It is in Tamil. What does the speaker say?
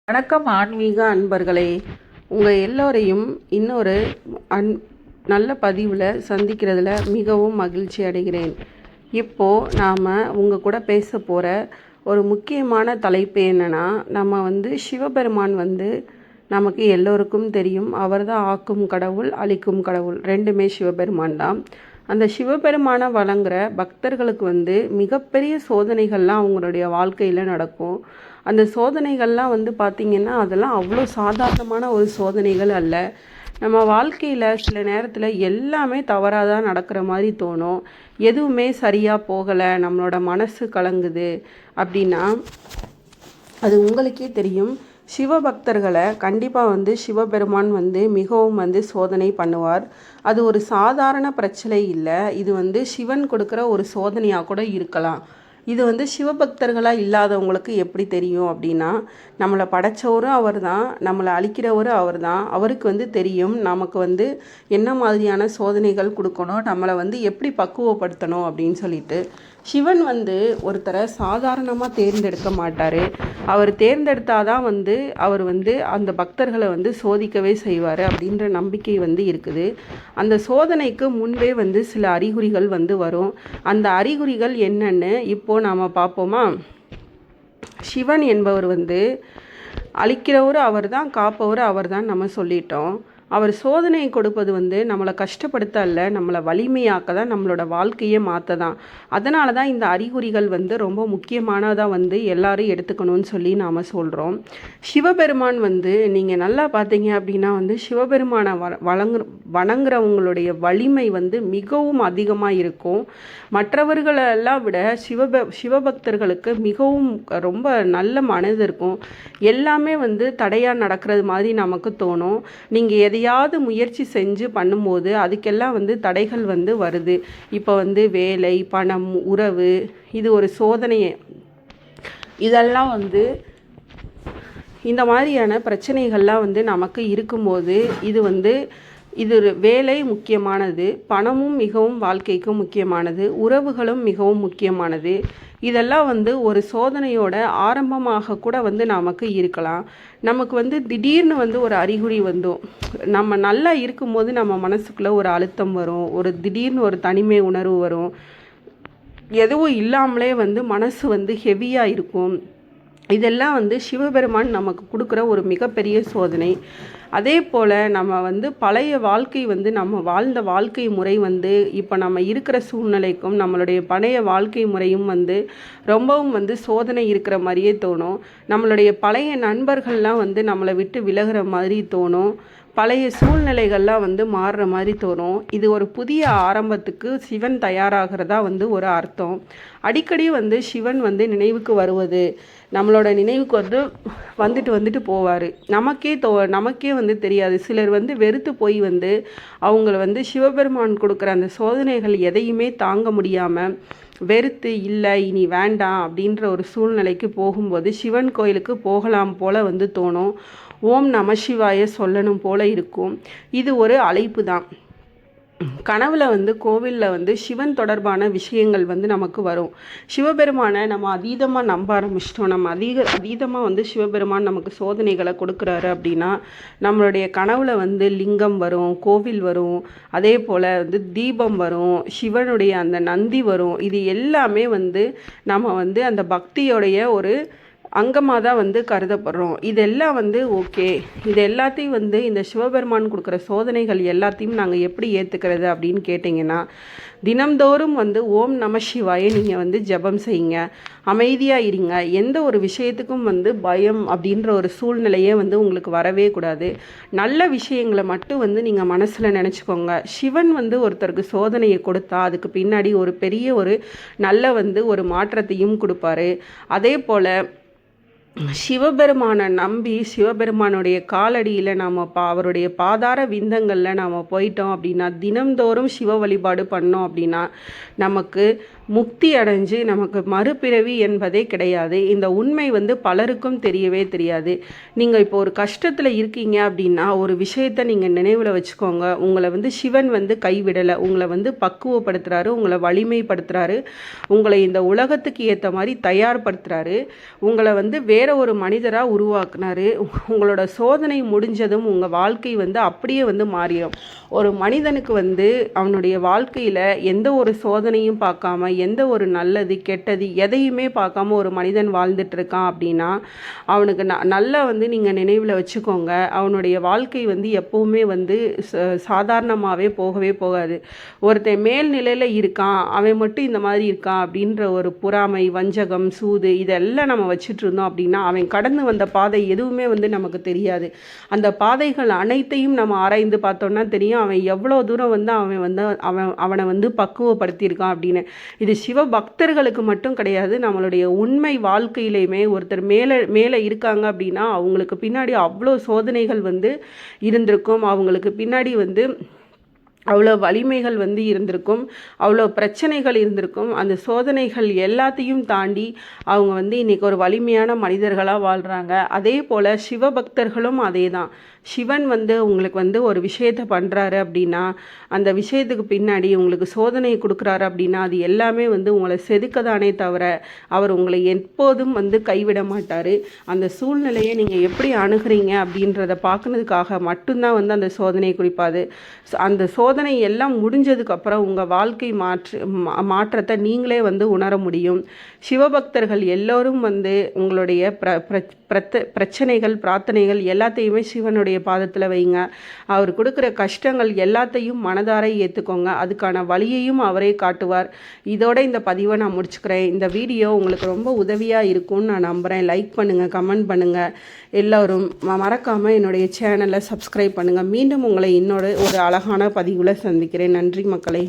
வணக்கம் ஆன்மீக அன்பர்களே, உங்கள் எல்லோரையும் இன்னொரு நல்ல பதிவில் சந்திக்கிறதுல மிகவும் மகிழ்ச்சி அடைகிறேன். இப்போது நாம் உங்கள் கூட பேச போகிற ஒரு முக்கியமான தலைப்பு என்னென்னா, நம்ம சிவபெருமான் நமக்கு எல்லோருக்கும் தெரியும். அவர் தான் ஆக்கும் கடவுள், அழிக்கும் கடவுள், ரெண்டுமே சிவபெருமான் தான். அந்த சிவபெருமானை வழங்குற பக்தர்களுக்கு மிகப்பெரிய சோதனைகள்லாம் அவங்களுடைய வாழ்க்கையில் நடக்கும். அந்த சோதனைகள்லாம் பார்த்திங்கன்னா அதெல்லாம் அவ்வளோ சாதாரணமான ஒரு சோதனைகள் அல்ல. நம்ம வாழ்க்கையில் சில நேரத்தில் எல்லாமே தவறாக தான் நடக்கிற மாதிரி தோணும். எதுவுமே சரியாக போகலை, நம்மளோட மனசு கலங்குது அப்படின்னா அது உங்களுக்கே தெரியும். சிவபக்தர்களை கண்டிப்பாக சிவபெருமான் மிகவும் சோதனை பண்ணுவார். அது ஒரு சாதாரண பிரச்சனை இல்லை. இது சிவன் கொடுக்குற ஒரு சோதனையாக கூட இருக்கலாம். இது சிவபக்தர்களாக இல்லாதவங்களுக்கு எப்படி தெரியும் அப்படின்னா, நம்மளை படைத்தவரும் அவர் தான், நம்மளை அழிக்கிறவரும் அவர் தான். அவருக்கு தெரியும் நமக்கு என்ன மாதிரியான சோதனைகள் கொடுக்கணும், நம்மளை எப்படி பக்குவப்படுத்தணும் அப்படின்னு சொல்லிட்டு. சிவன் ஒருத்தரை சாதாரணமாக தேர்ந்தெடுக்க மாட்டார். அவர் தேர்ந்தெடுத்தாதான் அவர் அந்த பக்தர்களை சோதிக்கவே செய்வார் அப்படின்ற நம்பிக்கை இருக்குது. அந்த சோதனைக்கு முன்பே சில அறிகுறிகள் வரும். அந்த அறிகுறிகள் என்னன்னு இப்போது நாம் பார்ப்போமா? சிவன் என்பவர் அழிக்கிறவரும் அவர் தான், காப்பவரும் அவர் தான் நம்ம சொல்லிட்டோம். அவர் சோதனை கொடுப்பது நம்மளை கஷ்டப்படுத்த அல்ல, நம்மளை வலிமையாக்க தான், நம்மளோட வாழ்க்கையை மாற்ற தான். அதனால தான் இந்த அறிகுறிகள் ரொம்ப முக்கியமானதாக எல்லாரும் எடுத்துக்கணும்னு சொல்லி நாம் சொல்கிறோம். சிவபெருமான் நீங்கள் நல்லா பார்த்தீங்க அப்படின்னா சிவபெருமானை வணங்குறவங்களுடைய வலிமை மிகவும் அதிகமாக இருக்கும். மற்றவர்களெல்லாம் விட சிவபக்தர்களுக்கு மிகவும் ரொம்ப நல்ல மனது இருக்கும். எல்லாமே தடையாக நடக்கிறது மாதிரி நமக்கு தோணும். நீங்கள் எதையாவது முயற்சி செஞ்சு பண்ணும்போது அதுக்கெல்லாம் தடைகள் வருது. இப்போ வேலை, பணம், உறவு, இது ஒரு சோதனையே. இதெல்லாம் இந்த மாதிரியான பிரச்சனைகள்லாம் நமக்கு இருக்கும்போது இது வேலை முக்கியமானது, பணமும் மிகவும் வாழ்க்கைக்கும் முக்கியமானது, உறவுகளும் மிகவும் முக்கியமானது. இதெல்லாம் ஒரு சோதனையோட ஆரம்பமாக கூட நமக்கு இருக்கலாம். நமக்கு திடீர்னு ஒரு அறிகுறி நம்ம நல்லா இருக்கும்போது நம்ம மனசுக்குள்ளே ஒரு அழுத்தம் வரும், ஒரு திடீர்னு ஒரு தனிமை உணர்வு வரும். எதுவும் இல்லாமலே மனசு ஹெவியாக இருக்கும். இதெல்லாம் சிவபெருமான் நமக்கு கொடுக்குற ஒரு மிகப்பெரிய சோதனை. அதே போல் நம்ம பழைய வாழ்க்கை நம்ம வாழ்ந்த வாழ்க்கை முறை இப்போ நம்ம இருக்கிற சூழ்நிலைக்கும் நம்மளுடைய பழைய வாழ்க்கை முறையும் ரொம்பவும் சோதனை இருக்கிற மாதிரியே தோணும். நம்மளுடைய பழைய நண்பர்கள்லாம் நம்மளை விட்டு விலகிற மாதிரி தோணும். பழைய சூழ்நிலைகள்லாம் மாறுற மாதிரி தோணும். இது ஒரு புதிய ஆரம்பத்துக்கு சிவன் தயாராகிறதா ஒரு அர்த்தம். அடிக்கடி சிவன் நினைவுக்கு வருவது, நம்மளோட நினைவுக்கு வந்துட்டு போவார். நமக்கே தெரியாது. சிலர் வெறுத்து போய் அவங்கள சிவபெருமான் கொடுக்குற அந்த சோதனைகள் எதையுமே தாங்க முடியாமல் வெறுத்து, இல்லை இனி வேண்டாம் அப்படின்ற ஒரு சூழ்நிலைக்கு போகும்போது சிவன் கோயிலுக்கு போகலாம் போல் தோணும். ஓம் நம சிவாய சொல்லணும் போல் இருக்கும். இது ஒரு அழைப்பு தான். கனவுல கோவிலில் சிவன் தொடர்பான விஷயங்கள் நமக்கு வரும். சிவபெருமானை நம்ம அதீதமாக நம்ப ஆரம்பிச்சிட்டோம். நம்ம அதீதமாக சிவபெருமான் நமக்கு சோதனைகளை கொடுக்குறாரு அப்படின்னா நம்மளுடைய கனவுல லிங்கம் வரும், கோவில் வரும், அதே போல் தீபம் வரும், சிவனுடைய அந்த நந்தி வரும். இது எல்லாமே நம்ம அந்த பக்தியோடைய ஒரு அங்கமாக தான் கருதப்படுறோம். இதெல்லாம் ஓகே. இது எல்லாத்தையும் இந்த சிவபெருமான் கொடுக்குற சோதனைகள் எல்லாத்தையும் நாங்கள் எப்படி ஏற்றுக்கிறது அப்படின்னு கேட்டிங்கன்னா, தினம்தோறும் ஓம் நம சிவாய நீங்கள் ஜெபம் செய்யுங்க, அமைதியாக இருங்க. எந்த ஒரு விஷயத்துக்கும் பயம் அப்படின்ற ஒரு சூழ்நிலையே ஒரு வரவே கூடாது. நல்ல விஷயங்களை மட்டும் நீங்கள் மனசில் நினச்சிக்கோங்க. சிவன் ஒருத்தருக்கு சோதனையை கொடுத்தா அதுக்கு பின்னாடி ஒரு பெரிய ஒரு நல்ல ஒரு மாற்றத்தையும் கொடுப்பாரு. அதே போல் சிவபெருமானை நம்பி சிவபெருமானுடைய காலடியில் நாம் அவருடைய பாதார விந்தங்களில் நாம் போயிட்டோம் அப்படின்னா, தினம்தோறும் சிவ வழிபாடு பண்ணோம் அப்படின்னா நமக்கு முக்தி அடைஞ்சு நமக்கு மறுபிறவி என்பதே கிடையாது. இந்த உண்மை வந்து பலருக்கும் தெரியவே தெரியாது. நீங்கள் இப்போ ஒரு கஷ்டத்தில் இருக்கீங்க அப்படின்னா ஒரு விஷயத்தை நீங்கள் நினைவில் வச்சுக்கோங்க. உங்களை வந்து சிவன் வந்து கைவிடலை. உங்களை வந்து பக்குவப்படுத்துகிறாரு, உங்களை வலிமைப்படுத்துகிறாரு, உங்களை இந்த உலகத்துக்கு ஏற்ற மாதிரி தயார்படுத்துகிறாரு, உங்களை வந்து வேற ஒரு மனிதராக உருவாக்குனாரு. உங்களோட சோதனை முடிஞ்சதும் உங்கள் வாழ்க்கை வந்து அப்படியே வந்து மாறிடும். ஒரு மனிதனுக்கு வந்து அவனுடைய வாழ்க்கையில் எந்த ஒரு சோதனையும் பார்க்காம, எந்த ஒரு நல்லது கெட்டது எதையுமே பார்க்காம ஒரு மனிதன் வாழ்ந்துட்டு இருக்கான் அப்படின்னா அவனுக்கு நல்லா வந்து நீங்கள் நினைவில் வச்சுக்கோங்க, அவனுடைய வாழ்க்கை வந்து எப்போவுமே வந்து சாதாரணமாகவே போகவே போகாது. ஒருத்தன் மேல்நிலையில் இருக்கான், அவன் மட்டும் இந்த மாதிரி இருக்கான் அப்படின்ற ஒரு பொறாமை, வஞ்சகம், சூது இதெல்லாம் நம்ம வச்சுட்டு இருந்தோம் அப்படின்னா அவன் கடந்து வந்த பாதை எதுவுமே வந்து நமக்கு தெரியாது. அந்த பாதைகள் அனைத்தையும் நம்ம ஆராய்ந்து பார்த்தோம்னா தெரியும் அவன் எவ்வளோ தூரம் வந்து அவனை வந்து பக்குவப்படுத்தியிருக்கான் அப்படின்னு. இது சிவ பக்தர்களுக்கு மட்டும் கிடையாது, நம்மளுடைய உண்மை வாழ்க்கையிலையுமே ஒருத்தர் மேலே இருக்காங்க அப்படின்னா அவங்களுக்கு பின்னாடி அவ்வளோ சோதனைகள் வந்து இருந்திருக்கும். அவங்களுக்கு பின்னாடி வந்து அவ்வளோ வலிமைகள் வந்து இருந்திருக்கும், அவ்வளோ பிரச்சனைகள் இருந்திருக்கும். அந்த சோதனைகள் எல்லாத்தையும் தாண்டி அவங்க வந்து இன்றைக்கி ஒரு வலிமையான மனிதர்களாக வாழ்கிறாங்க. அதே போல் சிவபக்தர்களும் அதே தான். சிவன் வந்து உங்களுக்கு வந்து ஒரு விஷயத்தை பண்ணுறாரு அப்படின்னா அந்த விஷயத்துக்கு பின்னாடி உங்களுக்கு சோதனை கொடுக்குறாரு அப்படின்னா அது எல்லாமே வந்து உங்களை செதுக்கதானே தவிர அவர் உங்களை எப்போதும் வந்து கைவிட மாட்டார். அந்த சூழ்நிலையை நீங்கள் எப்படி அணுகிறீங்க அப்படின்றத பார்க்குறதுக்காக மட்டும்தான் வந்து அந்த சோதனையை குறிப்பாது. அந்த சோதனை எல்லாம் முடிஞ்சதுக்கப்புறம் உங்கள் வாழ்க்கை மாற்றத்தை நீங்களே வந்து உணர முடியும். சிவபக்தர்கள் எல்லோரும் வந்து உங்களுடைய பிரச்சனைகள், பிரார்த்தனைகள் எல்லாத்தையுமே சிவனுடைய பாதத்தில் வைங்க. அவர் கொடுக்குற கஷ்டங்கள் எல்லாத்தையும் மனதார ஏற்றுக்கோங்க. அதுக்கான வழியையும் அவரே காட்டுவார். இதோட இந்த பதிவை நான் முடிச்சுக்கிறேன். இந்த வீடியோ உங்களுக்கு ரொம்ப உதவியாக இருக்கும்னு நான் நம்புகிறேன். லைக் பண்ணுங்கள், கமெண்ட் பண்ணுங்கள். எல்லோரும் மறக்காமல் என்னுடைய சேனலை சப்ஸ்கிரைப் பண்ணுங்கள். மீண்டும் உங்களை இன்னொரு ஒரு அழகான பதிவில் சந்திக்கிறேன். நன்றி மக்களே.